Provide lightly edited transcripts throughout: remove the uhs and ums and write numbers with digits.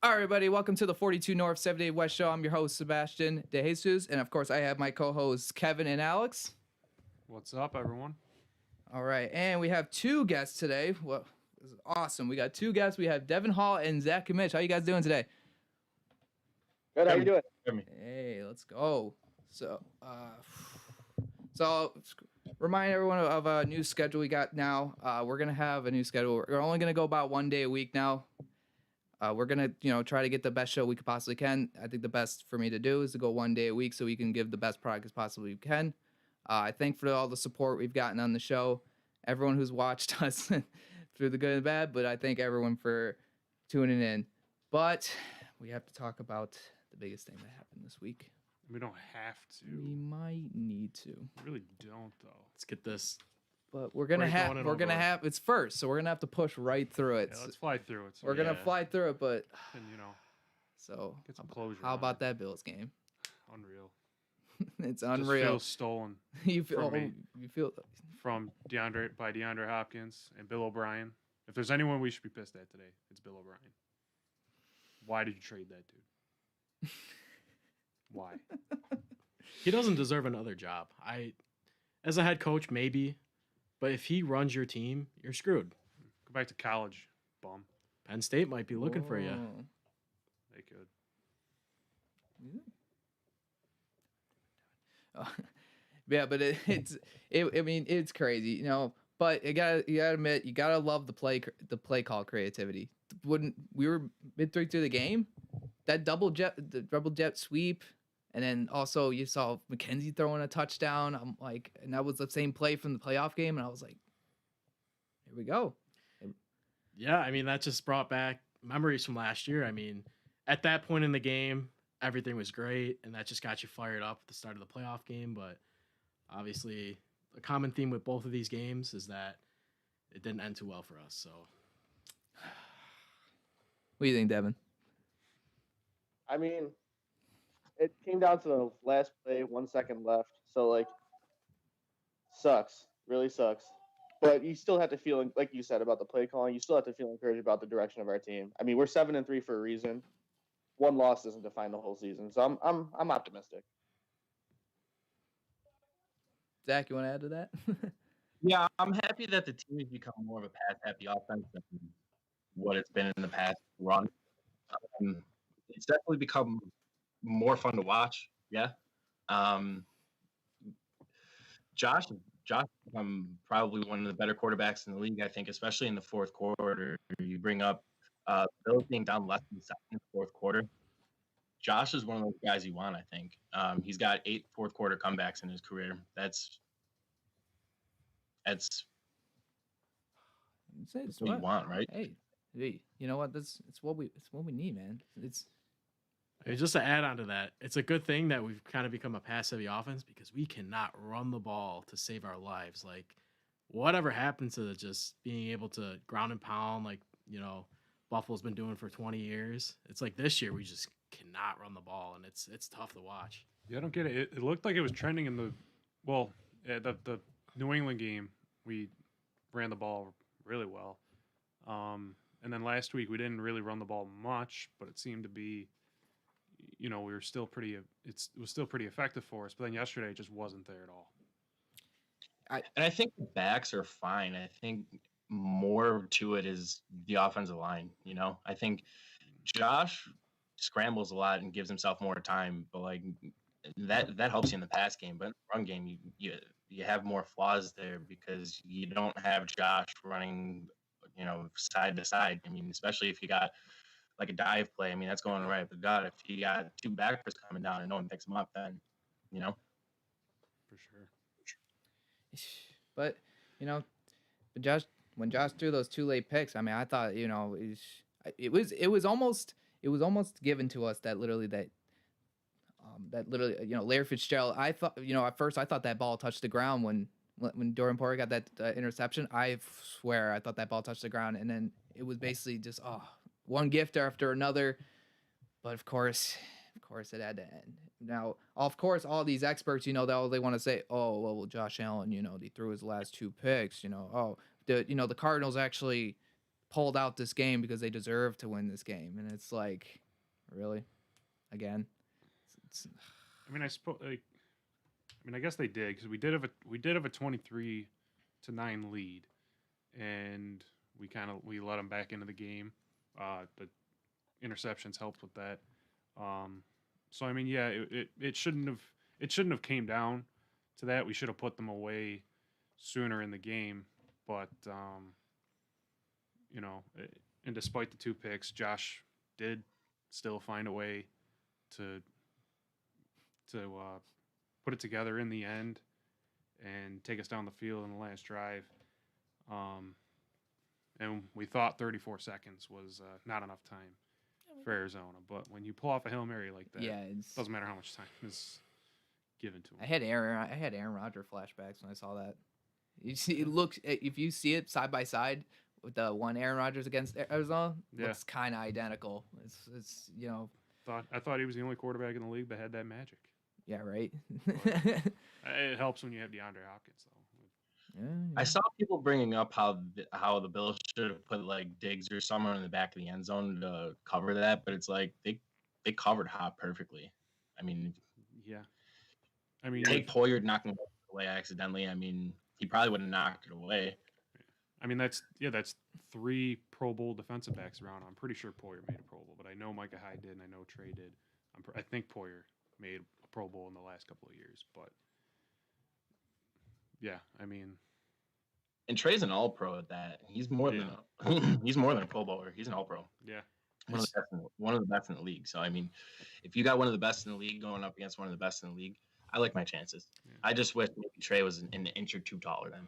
All right, everybody, welcome to the 42North 78West show. I'm your host, Sebastian De Jesus, and of course, I have my co-hosts, Kevin and Alex. What's up, everyone? All right, and we have two guests today. Well, this is awesome. We got two guests. We have Davon Hall and Zach Kmitch. How you guys doing today? Good, how you doing? Hey, let's go. So remind everyone of a new schedule we got now. We're gonna have a new schedule. We're only gonna go about 1 day a week now. We're gonna, try to get the best show we could possibly can. I think the best for me to do is to go 1 day a week so we can give the best product as possibly we can. I thank for all the support we've gotten on the show, everyone who's watched us through the good and bad. But I thank everyone for tuning in. But we have to talk about the biggest thing that happened this week. We don't have to. We might need to. We really don't, though. Let's get this. But we're gonna have it's first, so we're gonna have to push right through it. Yeah, let's fly through it. We're gonna fly through it, but and so get some closure. How about that Bills game? Unreal. It's Just unreal. feels stolen. You feel from DeAndre Hopkins and Bill O'Brien. If there's anyone we should be pissed at today, it's Bill O'Brien. Why did you trade that dude? Why? He doesn't deserve another job. As a head coach, maybe, but if he runs your team, you're screwed. Go back to college, bum. Penn State might be looking for you. They could. Yeah, but it's crazy, But you gotta admit, you gotta love the play call creativity. When we were midway through the game, that double jet sweep, and then also you saw McKenzie throwing a touchdown. I'm like, and that was the same play from the playoff game, and I was like, here we go. Yeah, that just brought back memories from last year. At that point in the game, everything was great, and that just got you fired up at the start of the playoff game. But obviously, a common theme with both of these games is that it didn't end too well for us. So, what do you think, Devin? It came down to the last play, 1 second left. So, sucks. Really sucks. But you still have to feel, like you said about the play calling, you still have to feel encouraged about the direction of our team. We're 7-3 for a reason. One loss doesn't define the whole season. So I'm optimistic. Zach, you want to add to that? Yeah, I'm happy that the team has become more of a pass-happy offense than what it's been in the past run. It's definitely become more fun to watch. Yeah. Josh probably one of the better quarterbacks in the league, I think, especially in the fourth quarter. You bring up Bills being down less than 7 in the fourth quarter. Josh is one of those guys you want, I think. He's got 8 fourth quarter comebacks in his career. That's it's what you want, right? Hey, you know what? It's what we need, man. Just to add on to that, it's a good thing that we've kind of become a pass-heavy offense because we cannot run the ball to save our lives. Like, whatever happened to just being able to ground and pound, Buffalo's been doing for 20 years. It's like this year we just cannot run the ball, and it's tough to watch. Yeah, I don't get it. It looked like it was trending in the New England game. We ran the ball really well, and then last week we didn't really run the ball much, but it seemed to be, we were still pretty. It was still pretty effective for us. But then yesterday it just wasn't there at all. I think the backs are fine. I think more to it is the offensive line. I think Josh scrambles a lot and gives himself more time, but that helps you in the pass game. But in the run game, you have more flaws there because you don't have Josh running, side to side. Especially if you got like a dive play. That's going right. But God, if you got 2 backers coming down and no one picks them up, then for sure. But when Josh threw those 2 late picks, I thought it was almost given to us that literally Larry Fitzgerald. I thought at first I thought that ball touched the ground when Dorian Poyer got that interception. I swear I thought that ball touched the ground, and then it was basically just one gift after another. But of course it had to end. Now, of course, all these experts, they want to say, oh, well, Josh Allen, he threw his last 2 picks, the Cardinals actually pulled out this game because they deserve to win this game, and it's like, really, again. It's, I mean, I guess they did because we did have a 23-9 lead, and we let them back into the game. The interceptions helped with that. So I mean, yeah, it shouldn't have came down to that. We should have put them away sooner in the game, but and despite the 2 picks, Josh did still find a way to put it together in the end and take us down the field in the last drive. And we thought 34 seconds was not enough time for Arizona, but when you pull off a Hail Mary like that, yeah, it doesn't matter how much time is given to him. I had Aaron Rodgers flashbacks when I saw that. You see, it looks, if you see it side by side with the one Aaron Rodgers against Arizona, Yeah. looks kind of identical. It's I thought he was the only quarterback in the league that had that magic. yeah, right. It helps when you have DeAndre Hopkins, though. Yeah, I saw people bringing up how the Bills should have put like Diggs or somewhere in the back of the end zone to cover that, but it's like they covered Hop perfectly. I mean, Yeah. I mean, take Poyer knocking it away accidentally. I mean, he probably would have knocked it away. that's 3 Pro Bowl defensive backs around. I'm pretty sure Poyer made a Pro Bowl, but I know Micah Hyde did, and I know Trey did. I think Poyer made a Pro Bowl in the last couple of years, but yeah, I mean, And Trey's an All-Pro at that. He's more than he's more than a Pro Bowler. He's an All-Pro. yeah, One of the best in the league. So I mean, if you got one of the best in the league going up against one of the best in the league, I like my chances. Yeah. I just wish maybe Trey was an inch or two taller than.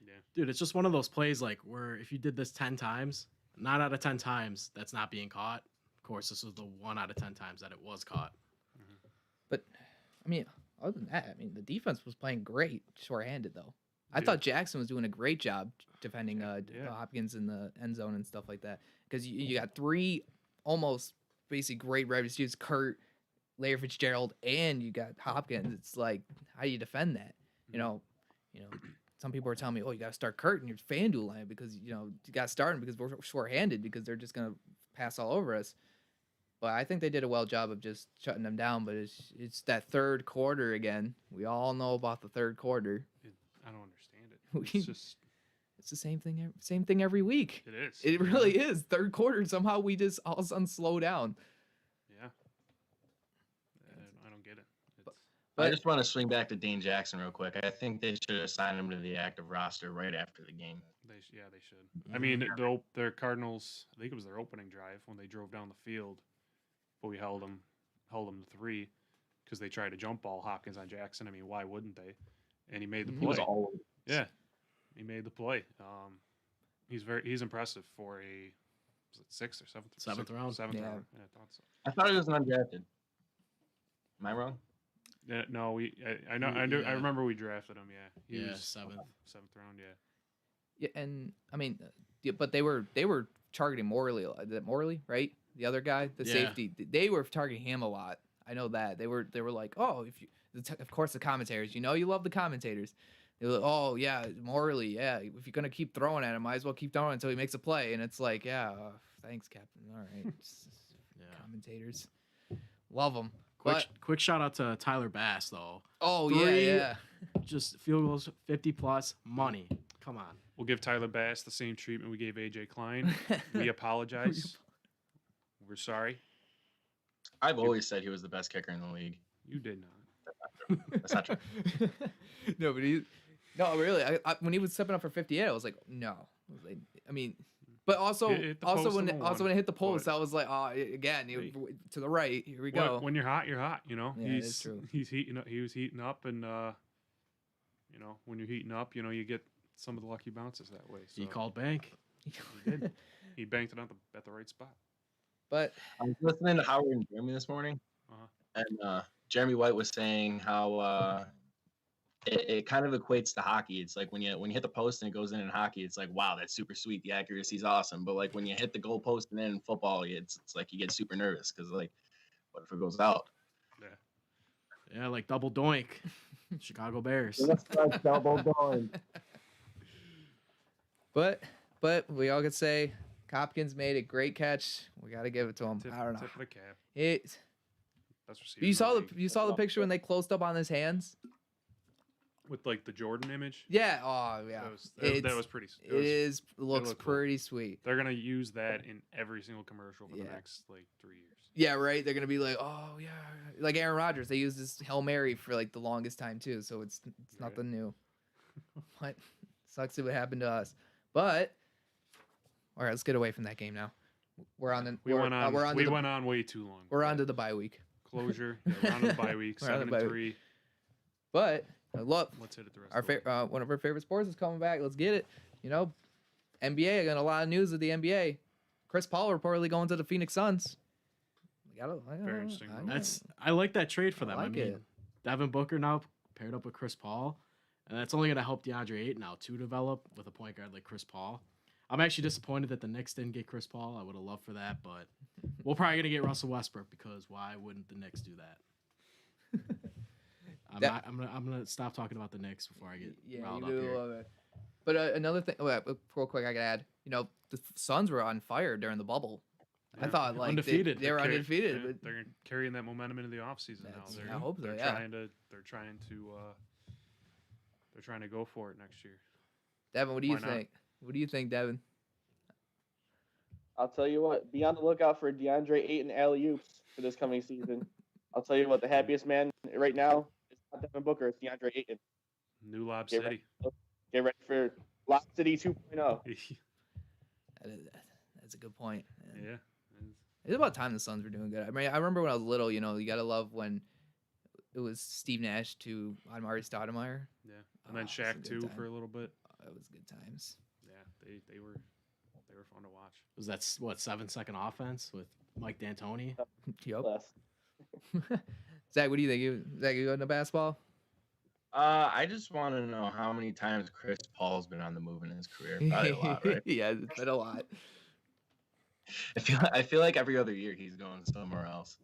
yeah. Dude, it's just one of those plays like where if you did this 10 times, 9 out of 10 times that's not being caught. Of course, this was the 1 out of 10 times that it was caught. But I mean, other than that, I mean, the defense was playing great, shorthanded though. I Yeah. thought Jackson was doing a great job defending Yeah. Hopkins in the end zone and stuff like that. Because you got 3 almost basically great wide receivers, Kurt, Larry Fitzgerald, and you got Hopkins. It's like, how do you defend that? You know, some people are telling me, oh, you got to start Kurt in your FanDuel line because you got to start him because we're short-handed because they're just gonna pass all over us. But I think they did a well job of just shutting them down. But it's that third quarter again. We all know about the third quarter. I don't understand it. We- It's just It's the same thing every week. it is. It really is. Third quarter, somehow we just all of a sudden slow down. Yeah. I don't get it. It's, I But- just want to swing back to Dane Jackson real quick. I think they should assign him to the active roster right after the game. they should. I mean, their Cardinals. I think it was their opening drive when they drove down the field, but we held them to 3 because they tried to jump ball Hopkins on Jackson. I mean, why wouldn't they? And he made the He play. was all over. Yeah, he made the play. He's impressive for a was it 6th or 7th? Seventh round. Seventh Yeah. round. Yeah, I thought so. I thought he was an undrafted. Am I wrong? Yeah, no, I know I Yeah. remember we drafted him. Yeah, he Yeah, was 7th. 7th round. Yeah, Yeah, and I mean, but they were targeting Morley, Morley, right? The other guy, the Yeah. safety. They were targeting him a lot. I know that they were like, oh, of course the commentators, you love the commentators. They're like, oh yeah, Morley, yeah. If you're gonna keep throwing at him, might as well keep throwing until he makes a play. And it's like, yeah, thanks, Captain. All right, Yeah. commentators, love them. Quick shout out to Tyler Bass though. Oh 3 yeah. Just field goals 50 plus money. Come on. we'll give Tyler Bass the same treatment we gave AJ Klein. We apologize. We're sorry. I've always said he was the best kicker in the league. You did not. That's not true. No, but really. I when he was stepping up for 58, I was like, no. I mean, but also, It hit the post when on the when one, it hit the post, but- I was like, oh, again, Hey. to the right. Here we go. When you're hot, you're hot. Yeah, he's that's true. he's heating up. He was heating up, and when you're heating up, you get some of the lucky bounces that way. So He called bank. he did. He banked it at the right spot. But I was listening to Howard and Jeremy this morning, Uh-huh. and Jeremy White was saying how it kind of equates to hockey. It's like when you hit the post and it goes in hockey, it's like, wow, that's super sweet. The accuracy's awesome. But like when you hit the goal post and then in football, it's like you get super nervous because like, what if it goes out? Yeah, like double doink. Chicago Bears. double doing. but we all could say Hopkins made a great catch. We got to give it to him. I don't know. Tip of the cap. It. Best receiver. You in saw league. the picture when they closed up on his hands. With like the Jordan image. Yeah. Oh yeah. That was pretty. Looks looked cool. pretty sweet. They're gonna use that in every single commercial for the next like 3 years. Yeah, right. They're gonna be like, oh yeah, like Aaron Rodgers. They used this Hail Mary for like the longest time too, so it's nothing new. What sucks if it happened to us, but all right, let's get away from that game now. We're on the We went on way too long. We're on to the bye week. Closure. Yeah, we're on to the bye week. We're on to the 7-3. But I love Let's hit it the rest of the way. one of our favorite sports is coming back. Let's get it. You know, NBA. I got a lot of news of the NBA. Chris Paul reportedly going to the Phoenix Suns. Very interesting. I like that trade for them. I I like mean, it. Devin Booker now paired up with Chris Paul, and that's only going to help DeAndre Ayton now to develop with a point guard like Chris Paul. I'm actually disappointed that the Knicks didn't get Chris Paul. I would have loved for that, but we're probably going to get Russell Westbrook because why wouldn't the Knicks do that? I'm gonna stop talking about the Knicks before I get riled up here. Love it. But another thing, real quick, I can add. You know, the Suns were on fire during the bubble. I thought like Undefeated. They were undefeated. Yeah, but they're carrying that momentum into the offseason now. I hope so. They're Yeah. They're trying to go for it next year. Devin, what do you Why not? think? What do you think, Devin? I'll tell you what. Be on the lookout for DeAndre Ayton alley-oops for this coming season. I'll tell you what. The happiest man right now is not Devin Booker. It's DeAndre Ayton. New Lob Get City. Get ready for Lob City 2.0. That's a good point. Yeah. It's about time the Suns were doing good. I mean, I remember when I was little. You know, you gotta love when it was Steve Nash to Amari Stoudemire. Yeah. And then Oh, Shaq it's a good too time. for a little bit. That was good times. Yeah, they were fun to watch. Was that 7-second offense with Mike D'Antoni? Yup. Less. Zach, what do you think? Zach, you go into basketball? I just want to know how many times Chris Paul's been on the move in his career. Probably a lot, right? Yeah, it's been a lot. I feel like every other year he's going somewhere else.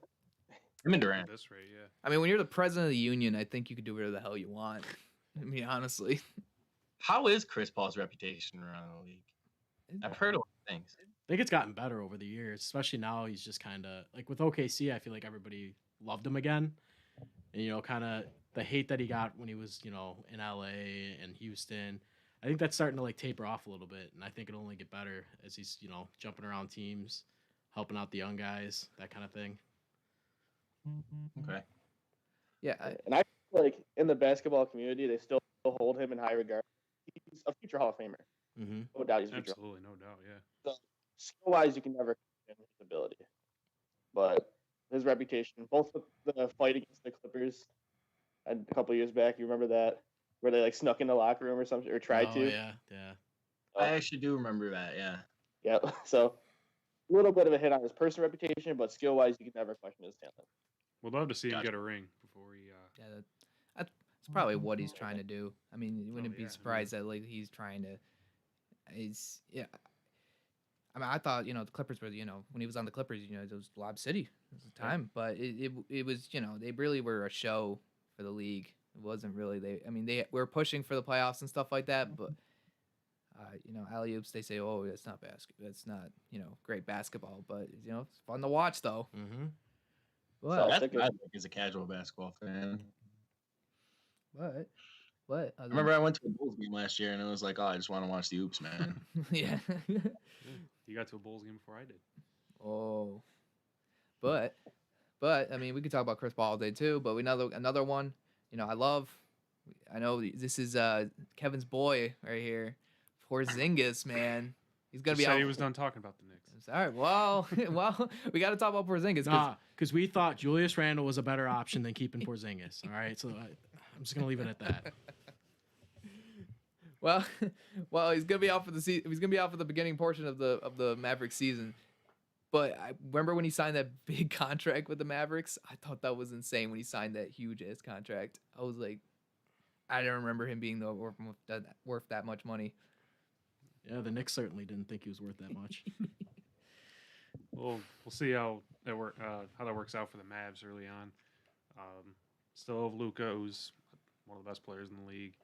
Him and Durant. At this rate, yeah. I mean, when you're the president of the union, I think you can do whatever the hell you want. I mean, honestly. How is Chris Paul's reputation around the league? I've heard a lot of things. I think it's gotten better over the years, especially now. He's just kind of like with OKC. I feel like everybody loved him again, and kind of the hate that he got when he was in LA and Houston. I think that's starting to like taper off a little bit, and I think it'll only get better as he's jumping around teams, helping out the young guys, that kind of thing. Okay. Yeah. And I feel like in the basketball community, they still hold him in high regard. He's a future Hall of Famer. Mm-hmm. No doubt he's a future. Absolutely, no doubt, yeah. Skill-wise, you can never question his ability. But his reputation, both the fight against the Clippers a couple of years back, you remember that? Where they like snuck in the locker room or something, or tried to. Yeah. I actually do remember that, yeah. Yeah. So a little bit of a hit on his personal reputation, but skill-wise, you can never question his talent. We'd love to see him Gotcha. get a ring before he. Yeah, that's probably what he's trying to do. I mean, you wouldn't be yeah, surprised that like he's trying to. Yeah. I mean, I thought the Clippers were when he was on the Clippers, it was Lob City at the time, but it was they really were a show for the league. It wasn't really they were pushing for the playoffs and stuff like that, but alley oops they say, oh, that's not basketball, that's not great basketball, but it's fun to watch though. Mm-hmm. But That's what I think as a casual basketball fan. What? I remember I went to a Bulls game last year, and it was like, oh, I just want to watch the oops, man. Yeah. You got to a Bulls game before I did. Oh. But I mean, we could talk about Chris Paul all day too. But another one. I know this is Kevin's boy right here, Porzingis, man. He's gonna be Just said out. he was done talking about the Knicks. All right. Well, we got to talk about Porzingis. Because we thought Julius Randle was a better option than keeping Porzingis. All right, so I'm just gonna leave it at that. Well, he's gonna be out for the season. He's gonna be out for the beginning portion of the Mavericks season. But I remember when he signed that big contract with the Mavericks. I thought that was insane when he signed that huge ass contract. I was like, I don't remember him being worth that much money. Yeah, the Knicks certainly didn't think he was worth that much. We'll see how that works out for the Mavs early on. Still have Luka, who's one of the best players in the league,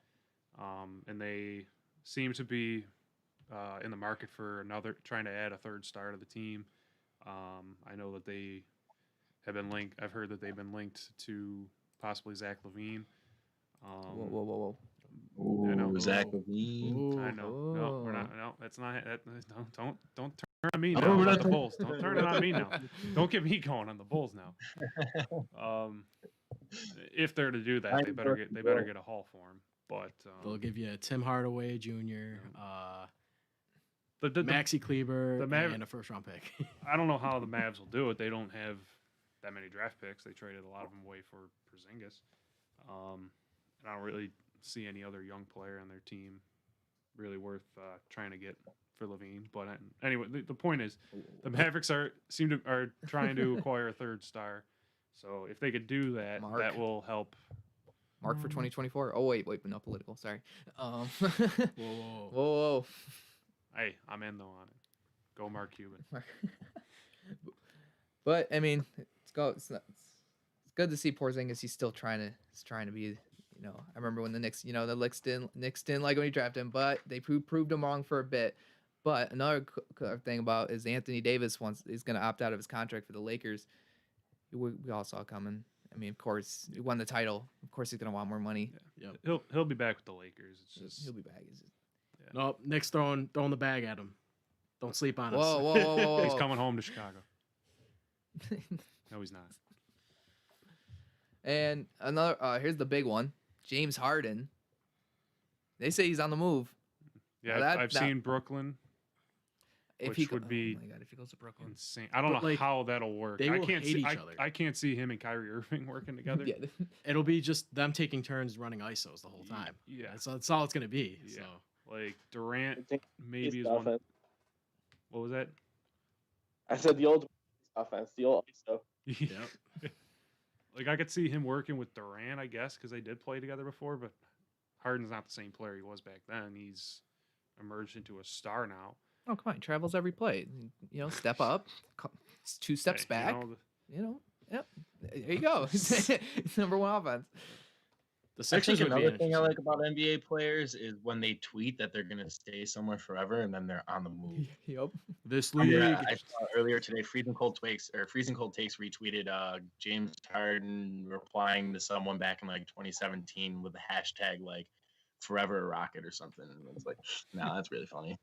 and they seem to be in the market for trying to add a third star to the team. I know that they have been linked. I've heard that they've been linked to possibly Zach LaVine. Whoa. I know. Ooh, Zach Levine. I know. No, we're not. Oh. No, that's not. Don't turn on me No, now we're about not the Bulls. Don't turn it on me now. Don't get me going on the Bulls now. If they're to do that, they better get a haul for him. But They'll give you Tim Hardaway Jr., the Maxi Kleber, Maver- and a first-round pick. I don't know how the Mavs will do it. They don't have that many draft picks. They traded a lot of them away for Porzingis. And I don't really see any other young player on their team really worth trying to get for Levine. But anyway, the point is, the Mavericks are trying to acquire a third star. So if they could do that, Mark. that will help. Mark for 2024. Oh wait, but not political. Sorry. Whoa. Whoa. Hey, I'm in though on it. Go Mark Cuban. But I mean, it's good to see Porzingis. He's still trying to be. I remember when the Knicks, the Knicks didn't like when he drafted him, but they proved him wrong for a bit. But another thing about is Anthony Davis is going to opt out of his contract for the Lakers. We all saw it coming. I mean, of course, he won the title. Of course, he's going to want more money. Yeah. Yep. He'll be back with the Lakers. It's just He'll be back. Nope. Nick's throwing the bag at him. Don't sleep on us. Whoa. He's coming home to Chicago. No, he's not. And another, here's the big one. James Harden. They say he's on the move. Yeah, I've seen Brooklyn. Which would be oh my God, if he goes to Brooklyn. insane. I don't know how that'll work. They I will can't hate see. each I, other. I can't see him and Kyrie Irving working together. Yeah. It'll be just them taking turns running ISOs the whole time. Yeah. That's all it's going to be. Yeah. So Like Durant I think maybe is it's one. offense. What was that? I said the old offense, the old ISO. Yep. Like I could see him working with Durant, I guess, because they did play together before. But Harden's not the same player he was back then. He's emerged into a star now. Oh, come on. He travels every play. Step up, 2 steps Hey, back. Yep. There you go. Number one offense. the I Sixers think would be another thing I interesting. like about NBA players is when they tweet that they're going to stay somewhere forever and then they're on the move. Yep. This I mean, league. I saw earlier today, Freezing Cold Takes retweeted James Harden replying to someone back in like 2017 with the hashtag like Forever a Rocket or something. And it's like, no, that's really funny.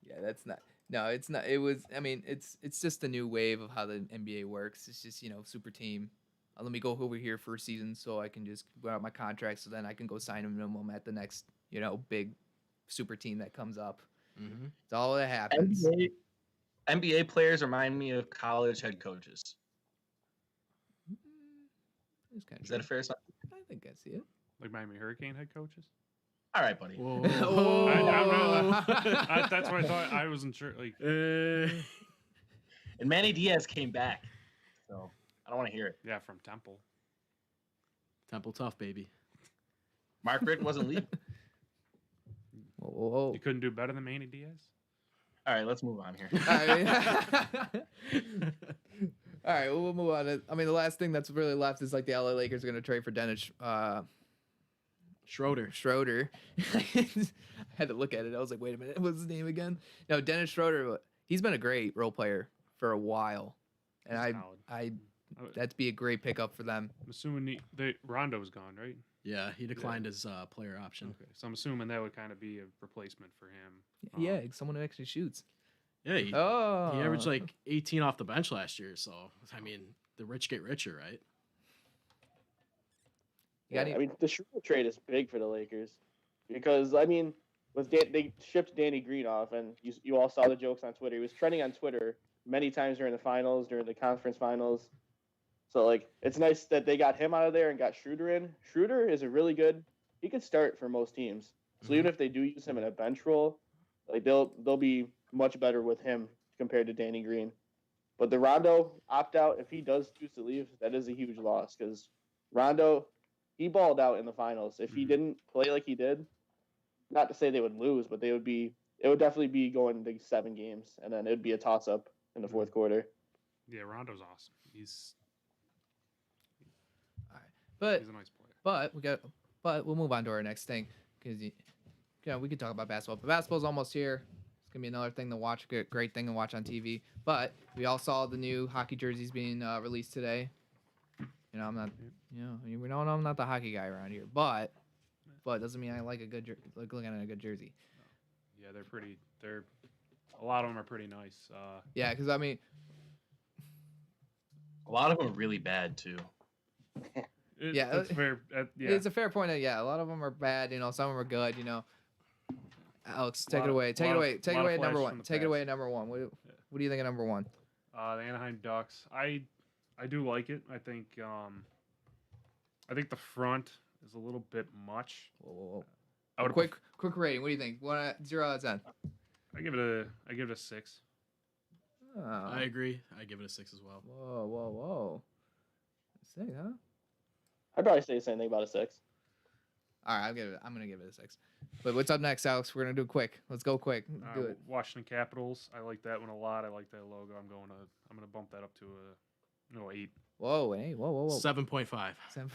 Yeah, that's not. No, it's not. It was. I mean, it's just a new wave of how the NBA works. It's just super team. Let me go over here for a season so I can just go out my contract, so then I can go sign a minimum at the next big super team that comes up. Mm-hmm. It's all that happens. NBA players remind me of college head coaches. It's kind Is that a fair assumption? I think I see it. Like Miami Hurricane head coaches. All right, buddy. Whoa. That's what I thought. I wasn't sure. Like, And Manny Diaz came back, so I don't want to hear it. yeah, from Temple. Temple tough, baby. Mark Richt wasn't leaving. Whoa. You couldn't do better than Manny Diaz. All right, let's move on here. All right, we'll move on. I mean, the last thing that's really left is like the LA Lakers are going to trade for Dennis Schroeder. I had to look at it. I was like, wait a minute, what's his name again? No, Dennis Schroeder. He's been a great role player for a while, and He's that'd be a great pickup for them. I'm assuming Rondo's gone, right? Yeah, he declined his player option. Okay, so I'm assuming that would kind of be a replacement for him. Yeah, someone who actually shoots. Yeah, he averaged like 18 off the bench last year. So I mean, the rich get richer, right? I mean, the Schroeder trade is big for the Lakers because I mean, they shipped Danny Green off, and you all saw the jokes on Twitter. He was trending on Twitter many times during the finals, during the conference finals. So like, it's nice that they got him out of there and got Schroeder in. Schroeder is a really good. He could start for most teams. So even if they do use him in a bench role, like they'll be much better with him compared to Danny Green. But the Rondo opt out, if he does choose to leave, that is a huge loss because Rondo, he balled out in the finals. If he didn't play like he did, not to say they would lose, but it would definitely be going to 7 games, and then it'd be a toss up in the fourth quarter. Yeah, Rondo's awesome. He's But a nice player. we'll move on to our next thing because we could talk about basketball, but basketball's almost here. It's gonna be another thing to watch, great thing to watch on TV. But we all saw the new hockey jerseys being released today. You know, I'm not, we know I'm not the hockey guy around here, but doesn't mean I like looking at a good jersey. Yeah, they're pretty. They're a lot of them are pretty nice. Yeah, because I mean, A lot of them are really bad too. That's fair. Yeah, it's a fair point. That a lot of them are bad. You know, some of them are good. You know, Alex, take it away. Take it away. Take it away at number one. Take it away at number one. What do you think of number one? the Anaheim Ducks. I do like it. I think the front is a little bit much. Whoa. I would Quick rating. What do you think? 0 out of 10. I give it a 6. Oh. I agree. I give it a 6 as well. Whoa. 6, huh? I'd probably say the same thing about a 6. All right, I'm gonna give it a 6. But what's up next, Alex? We're gonna do quick. Let's go quick. Do it. Washington Capitals. I like that one a lot. I like that logo. I'm gonna bump that up to a 8. Whoa, hey, whoa. 7.5. 7.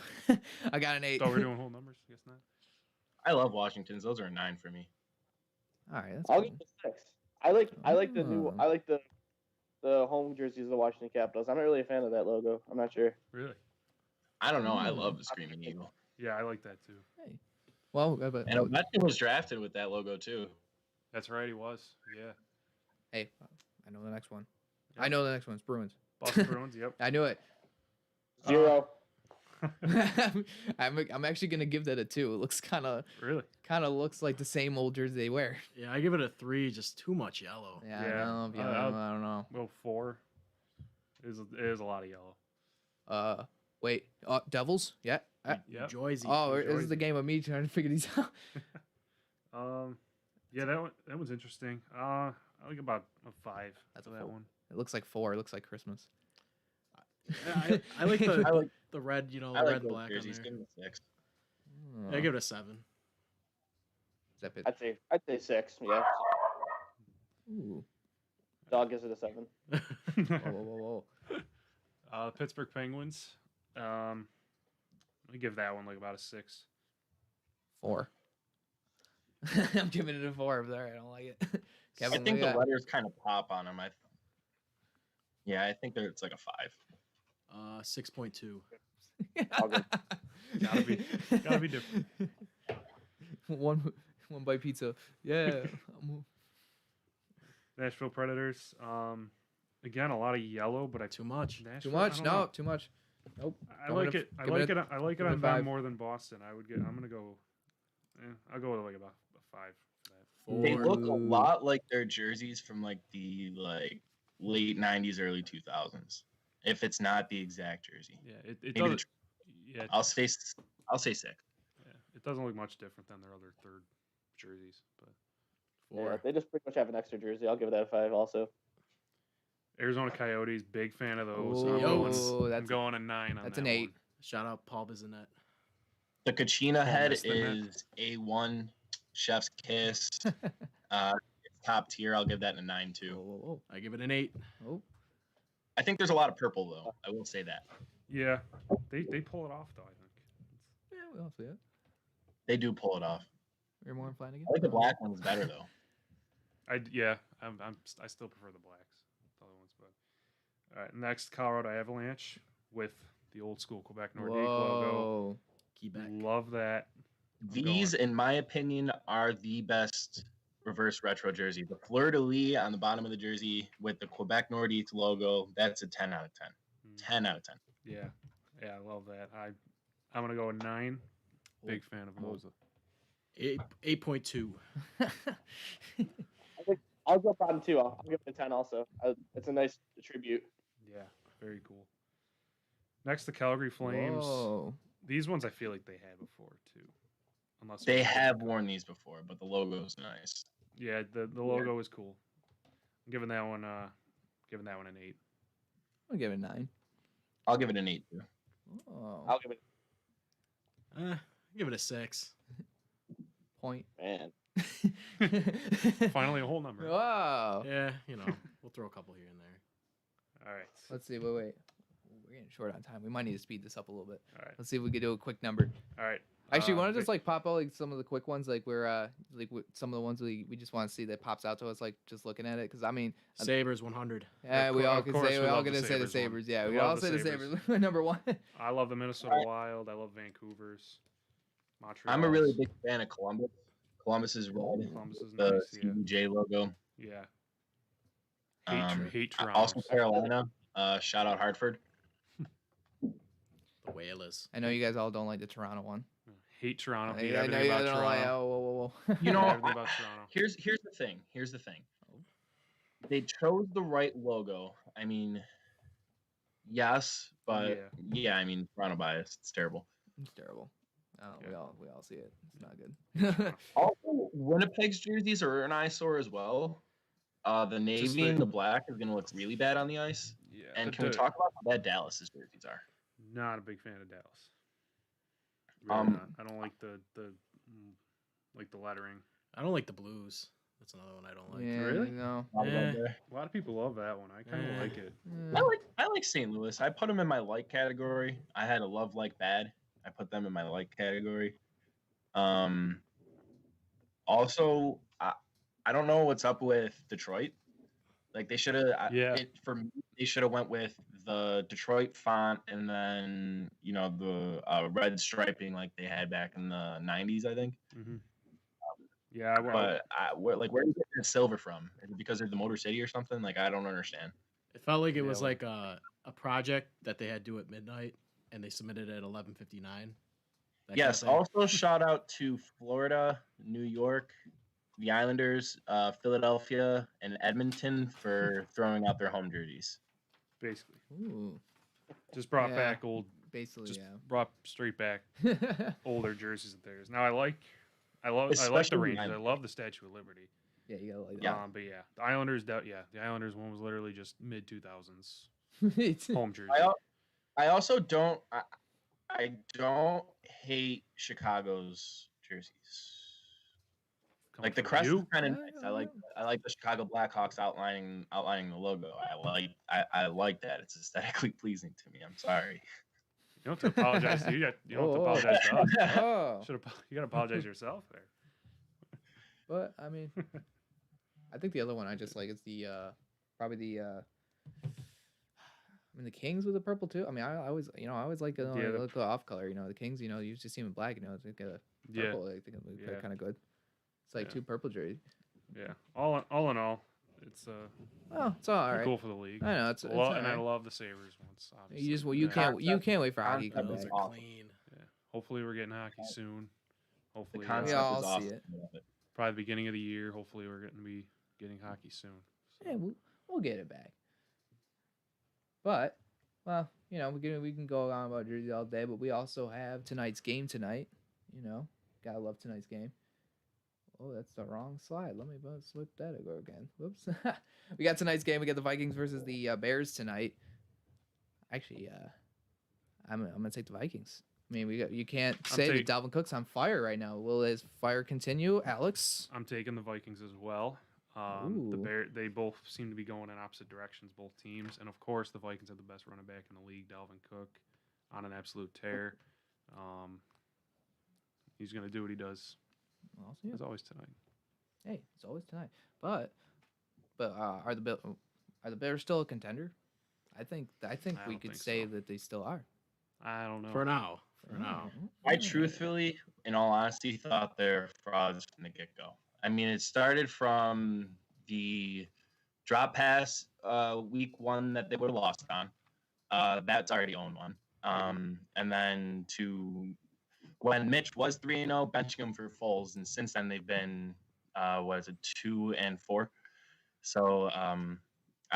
I got an 8. So we're doing whole numbers. I guess not. I love Washingtons. Those are a 9 for me. All right, that's I'll cool. give it a 6. I like the new. I like the home jerseys of the Washington Capitals. I'm not really a fan of that logo. I'm not sure. Really? I don't know. I love the Screaming Eagle. Yeah, I like that too. Hey. Well, but And Ovechkin was drafted with that logo too. That's right. He was. Yeah. hey, I know the next one. Yep. I know the next one's Bruins. Boston Bruins. Yep. I knew it. 0. I'm actually gonna give that a 2. It looks kind of looks like the same old jersey they wear. Yeah, I give it a 3. Just too much yellow. Yeah, Yeah. I don't know. Well, 4 is a lot of yellow. Wait, Devils? Yeah. Yep. Joyzy. Oh, this is the game of me trying to figure these out. Yeah, that one's interesting. I like about a 5 That's for a that 4. one. It looks like 4. It looks like Christmas. Yeah, I like I like the red, I red like and those black on jerseys. there. Give them a 6. I give it a 7. Zip it. I'd say 6. Yeah. Ooh. Dog gives it a 7. Whoa. Pittsburgh Penguins. I give that one like about a 6. 4. I'm giving it a 4. I'm sorry, I don't like it. Kevin, I think what the do you letters kind of pop on them. I think it's like a 5. 6.2. I'll go. Gotta be different. one bite pizza. Yeah. Nashville Predators. Again, a lot of yellow, but Too much. Too Nashville, much? I don't No, know. too much. Nope. I Going like to- it. I give it like a- it. I like it give it a on 5. them more than Boston. I'm gonna go. I'll go with like about a 5 for that. They 4. look a lot like their jerseys from like the late 90s, early 2000s. If it's not the exact jersey, Yeah, it Maybe doesn't. Yeah, I'll say 6. yeah, it doesn't look much different than their other third jerseys, but 4. Yeah, they just pretty much have an extra jersey. I'll give that a 5 also. Arizona Coyotes, big fan of those. Ooh, I'm going a 9 on that's that an 8. one. Shout out Paul Bizanet. The Kachina head that's the net. is A1, chef's kiss. It's top tier. I'll give that a 9 too. Whoa. I give it an 8. Oh. I think there's a lot of purple though. I will say that. Yeah, they pull it off though. I think. Yeah, we all see it. They do pull it off. You're more Flanagan? I like the black ones better though. I still prefer the blacks, the other ones, but all right. Next, Colorado Avalanche with the old school Quebec Nordique logo. Whoa. Quebec. Love that. I'm These, going. in my opinion, are the best reverse retro jersey. The fleur de lis on the bottom of the jersey with the Quebec Nordique logo, that's a 10 out of 10. 10 out of 10. Yeah, I love that. I'm gonna go a 9. Big fan of those. 8.2. I'll go bottom 2. I'll give it a 10 also. It's a nice tribute. Yeah, very cool. Next, the Calgary Flames. Whoa. These ones I feel like they had before too, unless They have worn these before, but the logo's nice. Yeah, the logo is cool. I'm giving that one an 8. I'll give it a 9. I'll give it an 8 too. Oh. I'll give it Give it a 6. Point. man. Finally, a whole number. Wow. Yeah, we'll throw a couple here and there. All right. Let's see. Wait. we're getting short on time. We might need to speed this up a little bit. All right. Let's see if we can do a quick number. All right. Actually, want to just like pop out like some of the quick ones, like we're some of the ones we just want to see that pops out to us, like just looking at it. Because I mean, Sabres 100. yeah, Of we cour- all of can course say we we all love the gonna say the Sabres one. Sabres. Yeah, We we love all the say the Sabres. Sabres. Number one. I love the Minnesota Wild. I love Vancouver's. Montreal. I'm a really big fan of Columbus. Columbus is red. Columbus is The nice. Yeah. CBJ logo. Yeah. Hate Toronto. Also Carolina. Shout out Hartford. The Whalers. I know you guys all don't like the Toronto one. Hate Toronto. I Hate know everything you about guys don't like. Toronto. Whoa. You know, Hate everything about Toronto. Here's the thing. Here's the thing. They chose the right logo. I mean, yes, but yeah, I mean, Toronto bias. It's terrible. It's terrible. Oh, Yeah. we all see it. It's not good. Also, Winnipeg's jerseys are an eyesore as well. The navy and the black is going to look really bad on the ice. Yeah. And can we talk about how bad Dallas's jerseys are? Not a big fan of Dallas. Really not. I don't like the lettering. I don't like the Blues. That's another one I don't like. Yeah, Really? No. A lot of people love that one. I kind of like it. I like St. Louis. I put them in my like category. I had a love like bad. I put them in my like category. Also, I don't know what's up with Detroit. Like they should have. Yeah. For me, they should have went with the Detroit font and then the red striping like they had back in the '90s, I think. Mm-hmm. Yeah, well, but where do you get that silver from? Is it because they're the Motor City or something? Like I don't understand. It felt like it was like a project that they had due at midnight, and they submitted it at 11:59. Yes. Also, shout out to Florida, New York, the Islanders, Philadelphia, and Edmonton for throwing out their home jerseys. basically, Ooh. just brought Yeah. back old. Basically, Just yeah. brought straight back older jerseys of theirs. Now I like the Especially Rangers. I Islanders. love the Statue of Liberty. Yeah, you gotta like that. Yeah. But yeah, the Islanders. The Islanders one was literally just mid 2000s It's- home jersey. I also don't. I don't hate Chicago's jerseys. Coming Like the from crest you? is kind of nice. I like the Chicago Blackhawks outlining the logo. I like that. It's aesthetically pleasing to me. I'm sorry. You don't have to apologize to you. You don't have to apologize to us. oh. You gotta apologize to yourself there. But I mean, I think the other one I just like is the probably the I mean the Kings with the purple too. I mean I always like the off color. The Kings. You just see them in black. I think a purple. I think they're kind of good. It's like two purple jerseys. Yeah. All in all, it's It's all right. cool for the league. I know it's and all I right. love the Sabres ones. Obviously. You can't wait for hockey to come Concept back. is awesome. Clean. Yeah. Hopefully we're getting hockey soon. The Hopefully, concept We all is see awesome. it. I love it. probably the beginning of the year. Hopefully we're going to be getting hockey soon. So. Yeah, we'll get it back. But, well, we can go on about jerseys all day, but we also have tonight's game tonight. Gotta love tonight's game. Oh, that's the wrong slide. Let me flip that over again. Whoops. We got tonight's game. We got the Vikings versus the Bears tonight. Actually, I'm gonna take the Vikings. I mean, you can't say that Dalvin Cook's on fire right now. Will his fire continue, Alex? I'm taking the Vikings as well. They both seem to be going in opposite directions, both teams, and of course the Vikings have the best running back in the league, Dalvin Cook, on an absolute tear. He's gonna do what he does. I'll see. As always tonight. Hey, it's always tonight. But are the Bears still a contender? I think we don't could think say so. that they still are. I don't know. For now. For now. I truthfully, in all honesty, thought they're frauds from the get-go. I mean, it started from the drop pass week one that they were lost on. That's already owned one. And then to when Mitch was 3-0, benching him for Foles, and since then they've been 2-4. So I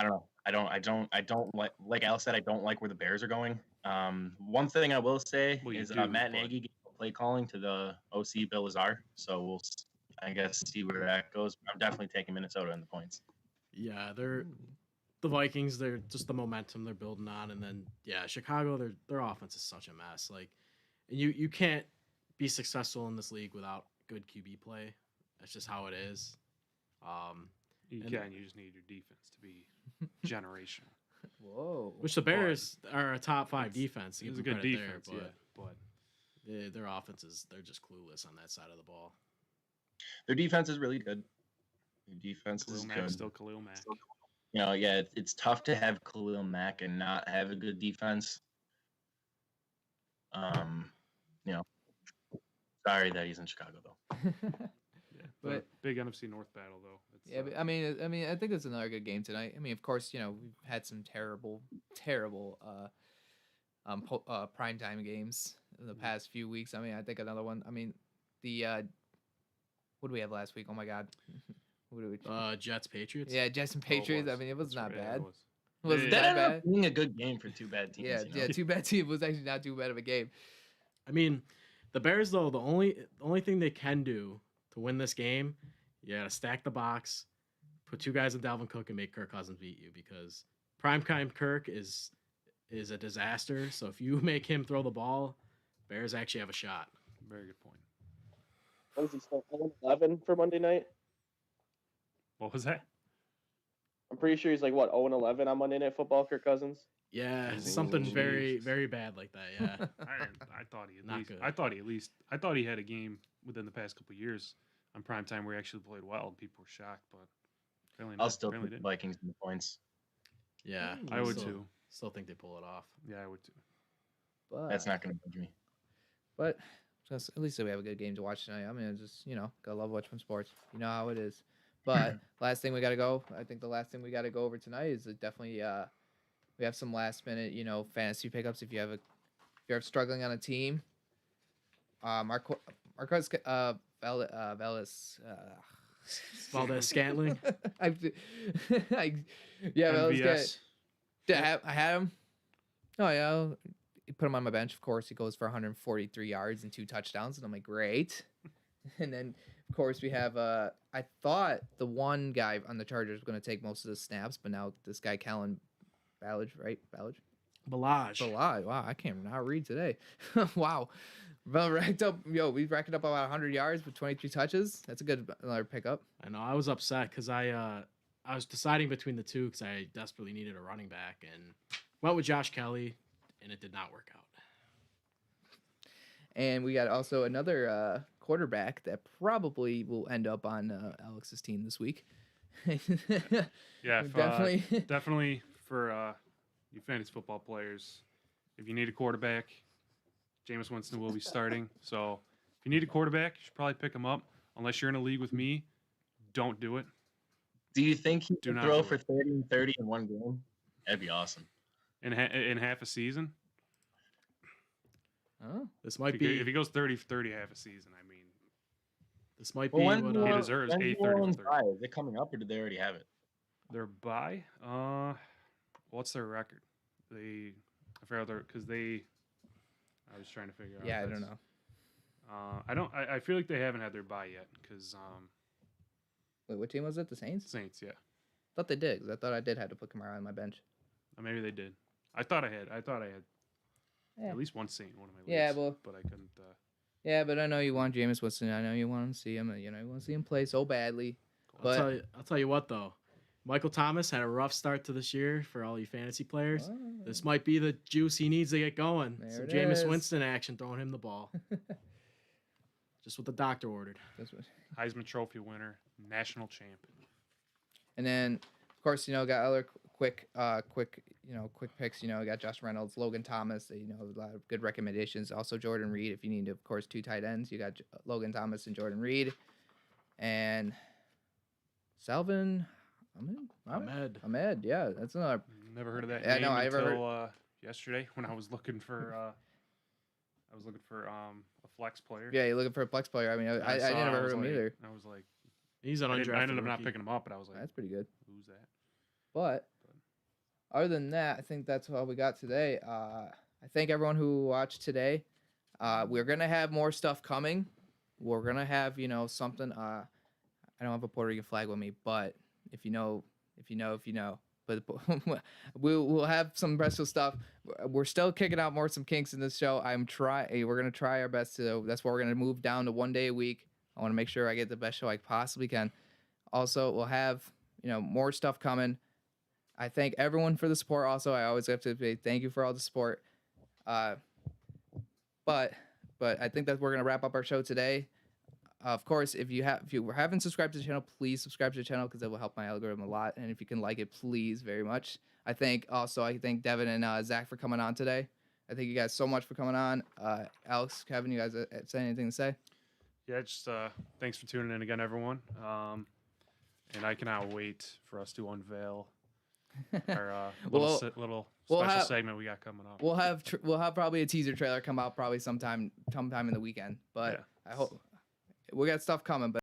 don't know. I don't like Al said, I don't like where the Bears are going. One thing I will say is Matt Nagy gave play calling to the OC Bill Lazar, so we'll I guess see where that goes. I'm definitely taking Minnesota in the points. Yeah, they're the Vikings. They're just the momentum they're building on, and then Chicago. Their offense is such a mess. Like, and you can't be successful in this league without good QB play. That's just how it is. You just need your defense to be generational. Whoa. Which the Bears are a top 5 It's- defense. It Give was a them good credit defense, there, yeah. but But their offenses, they're just clueless on that side of the ball. Their defense is really good. Their defense Khalil is Mack good. still Khalil Mack. You know, yeah, it's tough to have Khalil Mack and not have a good defense. You know, sorry that he's in Chicago though. Yeah, But- big NFC North battle though. It's, Yeah, but, I mean, I think it's another good game tonight. I mean, of course, we've had some terrible primetime games in the past few weeks. I mean, I think another one. I mean, the what do we have last week? Oh my God, what do we? Jets Patriots. Yeah, Jets and oh, it Patriots. I was. mean, it was That's not right, yeah, bad. it was. It wasn't Yeah, That that ended bad. up being a good game for two bad teams. Yeah, you know? yeah. Too bad team was actually not too bad of a game. I mean, the Bears though, the only thing they can do to win this game, you gotta stack the box, put 2 guys in Dalvin Cook, and make Kirk Cousins beat you, because primetime Kirk is a disaster. So if you make him throw the ball, Bears actually have a shot. Very good point. What is he still 11 for Monday night? What was that? I'm pretty sure he's like what 0-11 on Monday Night Football. Kirk Cousins. Yeah, Ooh, something very Jesus. very bad like that. Yeah. I thought he at Not least. good. I thought he had a game within the past couple of years on prime time where he actually played well, and people were shocked. But apparently, I'll not. still Apparently put the didn't. Vikings in the points. Yeah, I would still, too. Still think they pull it off. Yeah, I would too. But That's not going to budge me. But just, at least we have a good game to watch tonight. I mean, just gotta love watching sports. You know how it is. But last thing we gotta go. I think the last thing we gotta go over tonight is definitely we have some last minute fantasy pickups if you're struggling on a team. Marcos Velas. Valdez Scantling. I yeah, Velas. MVS. I had him. Oh yeah, you put him on my bench. Of course, he goes for 143 yards and 2 touchdowns, and I'm like, great. And then, of course, we have I thought the one guy on the Chargers was going to take most of the snaps, but now this guy Kellen Ballage, right? Ballage. Balaj. Wow, I can't not read today. Wow. Well, we racked up about 100 yards with 23 touches. That's a good another pickup. I know. I was upset because I was deciding between the two because I desperately needed a running back and went with Josh Kelly, and it did not work out. And we got also another quarterback that probably will end up on Alex's team this week. Yeah, Definitely. definitely for you fantasy football players. If you need a quarterback, Jameis Winston will be starting. So if you need a quarterback, you should probably pick him up. Unless you're in a league with me, don't do it. Do you think he Do can not throw do for it. 30 and 30 in one game? That'd be awesome. In half a season, Oh, This might if he be goes 30 for 30 half a season, I mean, this might Well, be when what He deserves when's 8 New 30 for Orleans 30. bye? Is it coming up or did they already have it? Their bye, what's their record? I forgot because I was trying to figure out. yeah, I this. don't know. I feel like they haven't had their bye yet because Wait, what team was it? The Saints? Saints, yeah. Thought they did. 'Cause I thought I did have to put Kamara on my bench. Or maybe they did. I thought I had Yeah. at least one Saint in one of my leagues. Yeah, well- but I couldn't. Yeah, but I know you want Jameis Winston. I know you want to see him. You want to see him play so badly. But I'll tell you what though. Michael Thomas had a rough start to this year for all you fantasy players. Oh. This might be the juice he needs to get going. There Some it Jameis is. Winston action, throwing him the ball. Just what the doctor ordered. That's what- Heisman Trophy winner, national champ. And then, of course, got other quick picks. We got Josh Reynolds, Logan Thomas. A lot of good recommendations. Also Jordan Reed. If you need, of course, 2 tight ends, you got Logan Thomas and Jordan Reed, and Salvin Ahmed. Yeah, that's another. Never heard of that Yeah, name no, I ever until yesterday when I was looking for a flex player. Yeah, you're looking for a flex player. I mean, And I saw it, never I heard was of him like- either. I was like, He's an I undrafted. ended up not rookie. picking him up, but I was like, That's pretty good. who's that? But other than that, I think that's all we got today. I thank everyone who watched today. We're gonna have more stuff coming. We're gonna have something. I don't have a Puerto Rican flag with me, but if you know. But we'll have some rest of stuff. We're still kicking out some kinks in this show. We're gonna try our best to. That's why we're gonna move down to 1 day a week. I want to make sure I get the best show I possibly can. Also, we'll have more stuff coming. I thank everyone for the support. Also, I always have to say thank you for all the support. But I think that we're gonna wrap up our show today. Of course, if you haven't subscribed to the channel, please subscribe to the channel because it will help my algorithm a lot. And if you can like it, please, very much. I thank Devin and Zach for coming on today. I thank you guys so much for coming on. Alex, Kevin, you guys say anything to say? Yeah, just thanks for tuning in again, everyone. And I cannot wait for us to unveil our little special segment we got coming up. We'll have probably a teaser trailer come out probably sometime in the weekend. But Yeah. I hope we got stuff coming. But